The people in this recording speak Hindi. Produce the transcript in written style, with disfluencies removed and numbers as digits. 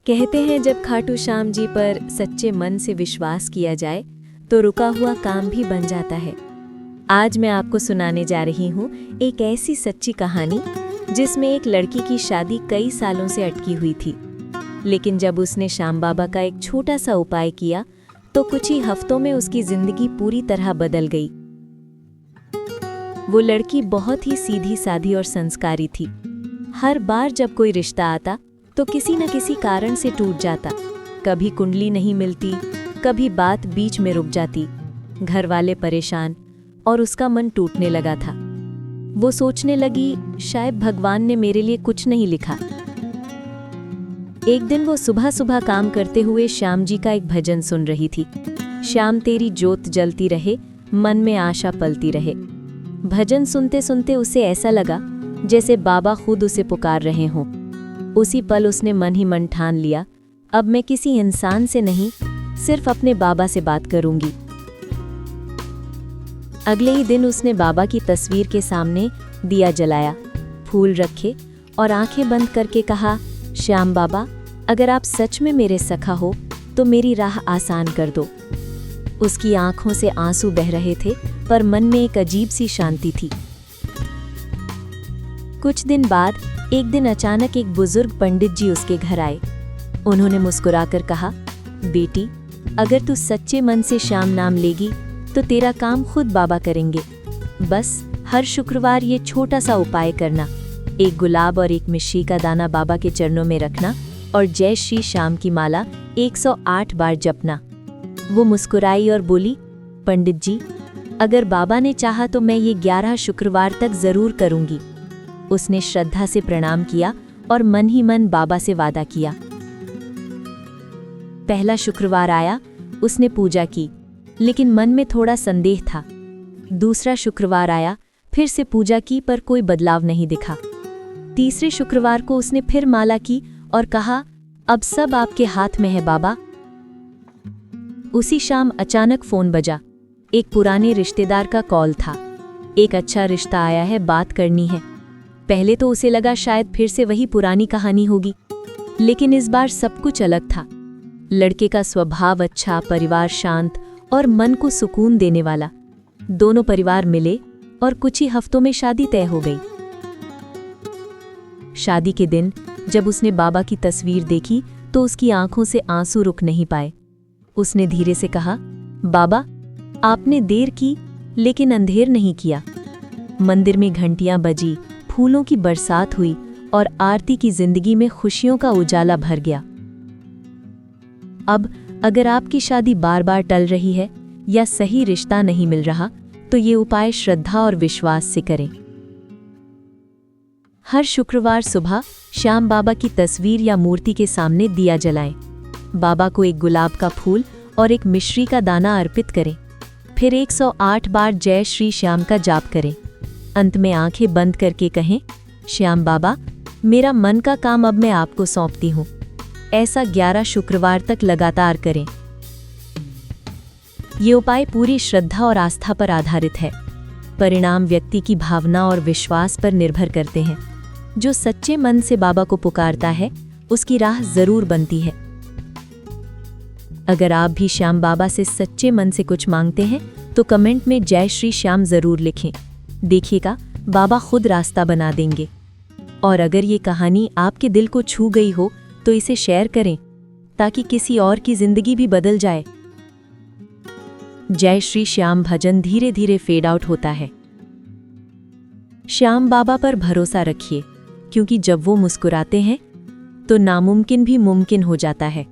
कहते हैं जब खाटू श्याम जी पर सच्चे मन से विश्वास किया जाए तो रुका हुआ काम भी बन जाता है। आज मैं आपको सुनाने जा रही हूँ एक ऐसी सच्ची कहानी जिसमें एक लड़की की शादी कई सालों से अटकी हुई थी, लेकिन जब उसने श्याम बाबा का एक छोटा सा उपाय किया तो कुछ ही हफ्तों में उसकी जिंदगी पूरी तरह बदल गई। वो लड़की बहुत ही सीधी साधी और संस्कारी थी। हर बार जब कोई रिश्ता आता तो किसी न किसी कारण से टूट जाता। कभी कुंडली नहीं मिलती, कभी बात बीच में रुक जाती। घर वाले परेशान और उसका मन टूटने लगा था। वो सोचने लगी, शायद भगवान ने मेरे लिए कुछ नहीं लिखा। एक दिन वो सुबह सुबह काम करते हुए श्याम जी का एक भजन सुन रही थी। श्याम तेरी जोत जलती रहे, मन में आशा पलती रहे। भजन सुनते सुनते उसे ऐसा लगा जैसे बाबा खुद उसे पुकार रहे हों। उसी पल उसने मन ही मन ठान लिया, अब मैं किसी इंसान से नहीं, सिर्फ अपने बाबा से बात करूंगी। अगले ही दिन उसने बाबा की तस्वीर के सामने दिया जलाया, फूल रखे और आंखें बंद करके कहा, श्याम बाबा, अगर आप सच में मेरे सखा हो तो मेरी राह आसान कर दो। उसकी आंखों से आंसू बह रहे थे, पर मन में एक अजीब सी शांति थी। कुछ दिन बाद एक दिन अचानक एक बुजुर्ग पंडित जी उसके घर आए। उन्होंने मुस्कुराकर कहा, बेटी, अगर तू सच्चे मन से श्याम नाम लेगी तो तेरा काम खुद बाबा करेंगे। बस हर शुक्रवार ये छोटा सा उपाय करना, एक गुलाब और एक मिश्री का दाना बाबा के चरणों में रखना और जय श्री श्याम की माला 108 बार जपना। वो मुस्कुराई और बोली, पंडित जी, अगर बाबा ने चाहा तो मैं ये 11 शुक्रवार तक जरूर करूंगी। उसने श्रद्धा से प्रणाम किया और मन ही मन बाबा से वादा किया। पहला शुक्रवार आया, उसने पूजा की, लेकिन मन में थोड़ा संदेह था। दूसरा शुक्रवार आया, फिर से पूजा की, पर कोई बदलाव नहीं दिखा। तीसरे शुक्रवार को उसने फिर माला की और कहा, अब सब आपके हाथ में है बाबा। उसी शाम अचानक फोन बजा। एक पुराने रिश्तेदार का कॉल था। एक अच्छा रिश्ता आया है, बात करनी है। पहले तो उसे लगा शायद फिर से वही पुरानी कहानी होगी, लेकिन इस बार सब कुछ अलग था। लड़के का स्वभाव अच्छा, परिवार शांत और मन को सुकून देने वाला। दोनों परिवार मिले और कुछ ही हफ्तों में शादी तय हो गई। शादी के दिन जब उसने बाबा की तस्वीर देखी तो उसकी आंखों से आंसू रुक नहीं पाए। उसने धीरे से कहा, बाबा, आपने देर की लेकिन अंधेर नहीं किया। मंदिर में घंटियां बजी, फूलों की बरसात हुई और आरती की जिंदगी में खुशियों का उजाला भर गया। अब अगर आपकी शादी बार बार टल रही है या सही रिश्ता नहीं मिल रहा तो ये उपाय श्रद्धा और विश्वास से करें। हर शुक्रवार सुबह श्याम बाबा की तस्वीर या मूर्ति के सामने दिया जलाएं। बाबा को एक गुलाब का फूल और एक मिश्री का दाना अर्पित करें। फिर 108 बार जय श्री श्याम का जाप करें। अंत में आंखें बंद करके कहें, श्याम बाबा, मेरा मन का काम अब मैं आपको सौंपती हूँ। ऐसा 11 शुक्रवार तक लगातार करें। ये उपाय पूरी श्रद्धा और आस्था पर आधारित है। परिणाम व्यक्ति की भावना और विश्वास पर निर्भर करते हैं। जो सच्चे मन से बाबा को पुकारता है उसकी राह जरूर बनती है। अगर आप भी श्याम बाबा से सच्चे मन से कुछ मांगते हैं तो कमेंट में जय श्री श्याम जरूर लिखें। देखिएगा, बाबा खुद रास्ता बना देंगे। और अगर ये कहानी आपके दिल को छू गई हो तो इसे शेयर करें ताकि किसी और की जिंदगी भी बदल जाए। जय श्री श्याम भजन धीरे धीरे फेड आउट होता है। श्याम बाबा पर भरोसा रखिए, क्योंकि जब वो मुस्कुराते हैं तो नामुमकिन भी मुमकिन हो जाता है।